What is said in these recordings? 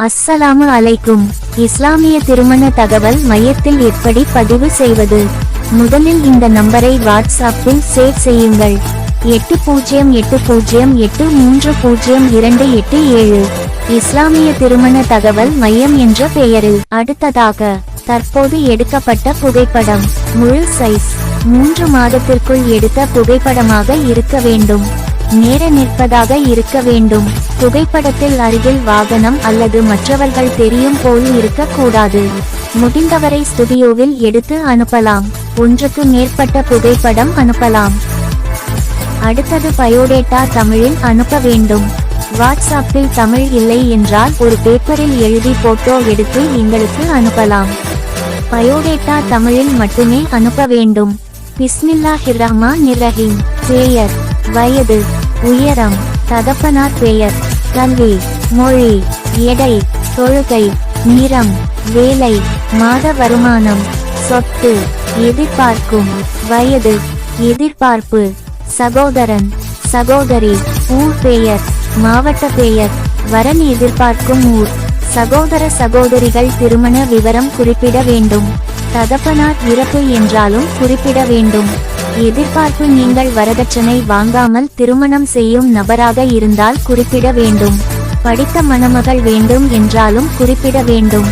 அஸ்ஸலாமு அலைக்கும். இஸ்லாமிய திருமண தகவல் மையத்தில் எப்படி பதிவு செய்வது? முதலில் இந்த நம்பரை வாட்ஸ்அப்பில் சேவ் செய்யுங்கள். 8080830287. இஸ்லாமிய திருமண தகவல் மையம் என்ற பெயரில். அடுத்ததாக, தற்போது எடுக்கப்பட்ட புகைப்படம் முழு சைஸ் 3 மாதத்திற்குள் எடுத்த புகைப்படமாக இருக்க வேண்டும். நேர நிற்பதாக இருக்க வேண்டும். புகைப்படத்தில் அருகில் வாகனம் அல்லது மற்றவர்கள் தெரியும் போல் இருக்கக்கூடாது. முடிந்தவரை ஸ்டுடியோவில் எடுத்து அனுப்பலாம். ஒன்றுக்கு மேற்பட்ட புகைப்படம் அனுப்பலாம். அடுத்தது பயோடேட்டா தமிழில் அனுப்ப வேண்டும். வாட்ஸ்அப்பில் தமிழ் இல்லை என்றால் ஒரு பேப்பரில் எழுதி போட்டோ எடுத்து எங்களுக்கு அனுப்பலாம். பயோடேட்டா தமிழில் மட்டுமே அனுப்ப வேண்டும். பிஸ்மில்லாஹிர்ரஹ்மானிர்ரஹீம். பெயர், வயது, உயரம், தகப்பனார் பெயர், கல்வி, மொழி, எடை, தொழுகை, நிறம், வேலை, மாத வருமானம், சொத்து, எதிர்பார்க்கும் வயது, எதிர்பார்ப்பு, சகோதரன், சகோதரி, ஊர் பெயர், மாவட்ட பெயர், வரன் எதிர்பார்க்கும் ஊர், சகோதர சகோதரிகள் திருமண விவரம் குறிப்பிட வேண்டும். தகப்பனார் இறப்பு என்றாலும் குறிப்பிட வேண்டும். எதிர்பார்ப்பு நீங்கள் வரதட்சணை வாங்காமல் திருமணம் செய்யும் நபராக இருந்தால் குறிப்பிட வேண்டும். படித்த மணமகள் வேண்டும் என்றாலும் குறிப்பிட வேண்டும்.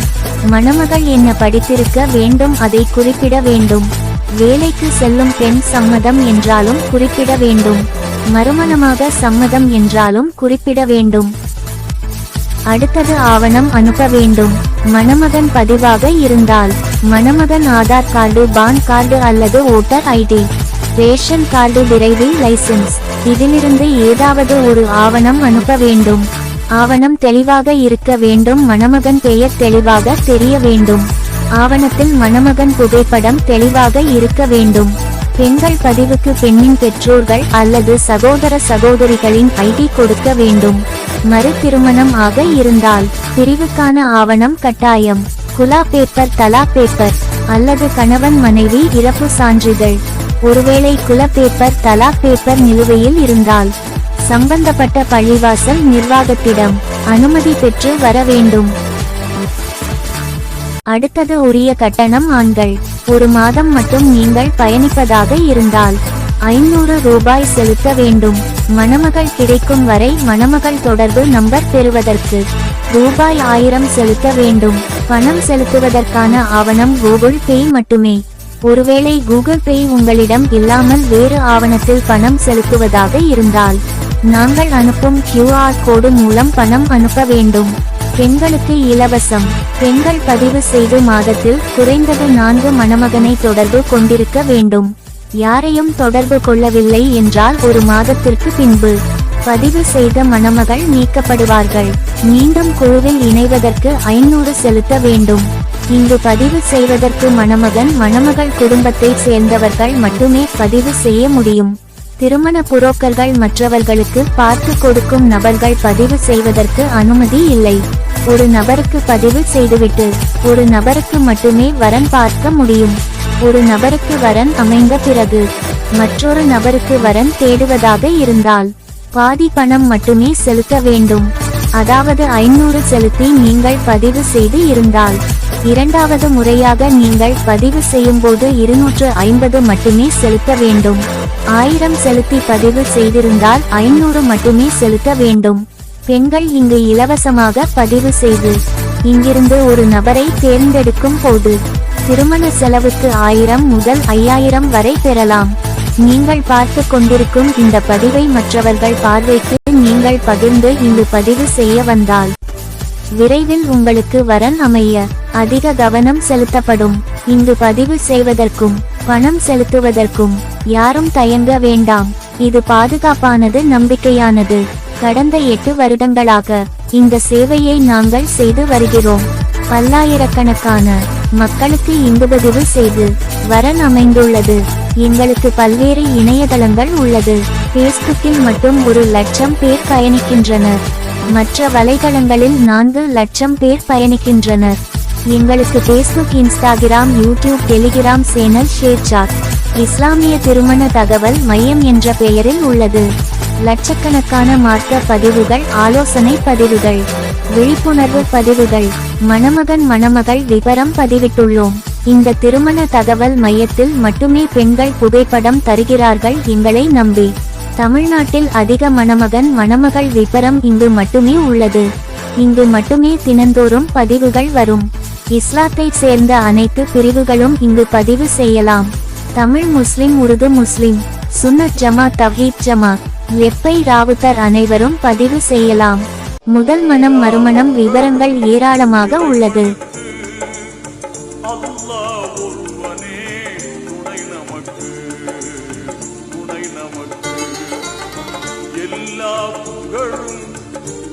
மணமகள் என்ன படித்திருக்க வேண்டும் அதை குறிப்பிட வேண்டும். வேலைக்கு செல்லும் பெண் சம்மதம் என்றாலும் குறிப்பிட வேண்டும். மறுமணமாக சம்மதம் என்றாலும் குறிப்பிட வேண்டும். அடுத்தது ஆவணம் அனுப்ப வேண்டும். மணமகன் பதிவாக இருந்தால் மணமகன் ஆதார் கார்டு, பான் கார்டு அல்லது ஓட்டர் ஐடி, ரேஷன் கார்டு, விரைவில் லைசென்ஸ், இதிலிருந்து ஏதாவது ஒரு ஆவணம் அனுப்ப வேண்டும். ஆவணம் தெளிவாக இருக்க வேண்டும். மணமகன் பெயர் தெளிவாக தெரிய வேண்டும். ஆவணத்தில் மணமகன் புகைப்படம் தெளிவாக இருக்க வேண்டும். பெண்கள் பதிவுக்கு பெண்ணின் பெற்றோர்கள் அல்லது சகோதர சகோதரிகளின் ஐடி கொடுக்க வேண்டும். மறு திருமணம் ஆக இருந்தால் பிரிவுக்கான ஆவணம் கட்டாயம். குலா பேப்பர், தலா பேப்பர் அல்லது கணவன் மனைவி இறப்பு சான்றிதழ். ஒருவேளை குல பேப்பர், தலா பேப்பர் நிலுவையில் இருந்தால் சம்பந்தப்பட்ட பள்ளிவாசல் நிர்வாகத்திடம் அனுமதி பெற்று வர வேண்டும். அடுத்தது உரிய கட்டணம். ஆண்கள் 1 மாதம் மட்டும் நீங்கள் பயணிப்பதாக இருந்தால் 500 ரூபாய் செலுத்த வேண்டும். மணமகள் கிடைக்கும் வரை மணமகள் தொடர்பு நம்பர் பெறுவதற்கு ரூபாய் 1000 செலுத்த வேண்டும். பணம் செலுத்துவதற்கான ஆவணம் கூகுள் பே மட்டுமே. ஒருவேளை கூகுள் பே உங்களிடம் இல்லாமல் வேறு ஆவணத்தில் பணம் செலுத்துவதாக இருந்தால் நாங்கள் அனுப்பும் QR கோடு மூலம் பணம் அனுப்ப வேண்டும். பெண்களுக்கு இலவசம். பெண்கள் பதிவு செய்து மாதத்தில் குறைந்தது 4 மணமகனை தொடர்பு கொண்டிருக்க வேண்டும். யாரையும் தொடர்பு கொள்ளவில்லை என்றால் 1 மாதத்திற்கு பின்பு பதிவு செய்த மணமகள் நீக்கப்படுவார்கள். மீண்டும் குழுவில் இணைவதற்கு 500 செலுத்த வேண்டும். இங்கு பதிவு செய்வதற்கு மணமகன் மணமகள் குடும்பத்தை சேர்ந்தவர்கள் மட்டுமே பதிவு செய்ய முடியும். திருமண புரோக்கர்கள் மற்றவர்களுக்கு பார்த்து கொடுக்கும் நபர்கள் பதிவு செய்வதற்கு அனுமதி இல்லை. ஒரு நபருக்கு பதிவு செய்துவிட்டு ஒரு நபருக்கு மட்டுமே வரன் பார்க்க முடியும். ஒரு நபருக்கு வரன் அமைந்த பிறகு மற்றொரு நபருக்கு வரன் தேடுவதாக இருந்தால் பாதி பணம் மட்டுமே செலுத்த வேண்டும். அதாவது 500 செலுத்தி நீங்கள் பதிவு செய்து இருந்தால் இரண்டாவது முறையாக நீங்கள் பதிவு செய்யும் போது 250 மட்டுமே செலுத்த வேண்டும். 1000 செலுத்தி பதிவு செய்திருந்தால் 500 மட்டுமே செலுத்த வேண்டும். பெண்கள் இங்கு இலவசமாக பதிவு செய்து இங்கிருந்து ஒரு நபரை தேர்ந்தெடுக்கும் போது திருமண செலவுக்கு 1000 முதல் 5000 வரை பெறலாம். நீங்கள் பார்த்து கொண்டிருக்கும் இந்த பதிவை மற்றவர்கள் பார்வைக்கு நீங்கள் பகிர்ந்து இங்கு பதிவு செய்ய வந்தால் விரைவில் உங்களுக்கு வரன் அமைய அதிக கவனம் செலுத்தப்படும். இங்கு பதிவு செய்வதற்கும் பணம் செலுத்துவதற்கும் யாரும் தயங்க வேண்டாம். இது பாதுகாப்பானது, நம்பிக்கையானது. கடந்த 8 வருடங்களாக இந்த சேவையை நாங்கள் செய்து வருகிறோம். பல்லாயிரக்கணக்கான மக்களுக்கு இங்கு பதிவு செய்து வரன் அமைந்துள்ளது. எங்களுக்கு பல்வேறு இணையதளங்கள் உள்ளது. பேஸ்புக்கில் மட்டும் 1,00,000 பேர் பயணிக்கின்றனர். மற்ற வலைதளங்களில் 4,00,000 பேர் பயணிக்கின்றனர். எங்களுக்கு Facebook, Instagram, YouTube, Telegram channel, ShareChat இஸ்லாமிய திருமண தகவல் மையம் என்ற பெயரில் உள்ளது. லட்சக்கணக்கான மார்க்க பதிவுகள், ஆலோசனை பதிவுகள், விழிப்புணர்வு பதிவுகள், மணமகன் மணமகள் விவரம் பதிவிட்டுள்ளோம். இந்த திருமண தகவல் மையத்தில் மட்டுமே பெண்கள் புகைப்படம் தருகிறார்கள் எங்களை நம்பி. தமிழ்நாட்டில் அதிக மணமகன் மணமகள் விவரம் இங்கு மட்டுமே உள்ளது. இங்கு மட்டுமே தினந்தோறும் பதிவுகள் வரும். இஸ்லாத்தை சேர்ந்த அனைத்து பிரிவுகளும் இங்கு பதிவு செய்யலாம். தமிழ் முஸ்லிம், உருது முஸ்லிம், சுன்னத் ஜமாத், தவ்ஹீத் ஜமாத், லெப்பை ராவுத்தர் அனைவரும் பதிவு செய்யலாம். முதல் மனம் மறுமணம் விவரங்கள் ஏராளமாக உள்ளது.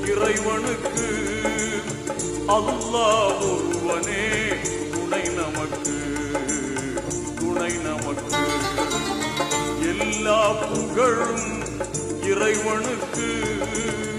இறைவனுக்கு அல்லாஹ் ஒருவனே துணை நமக்கு, துணை நமக்கு. எல்லா புகழும் இறைவனுக்கு.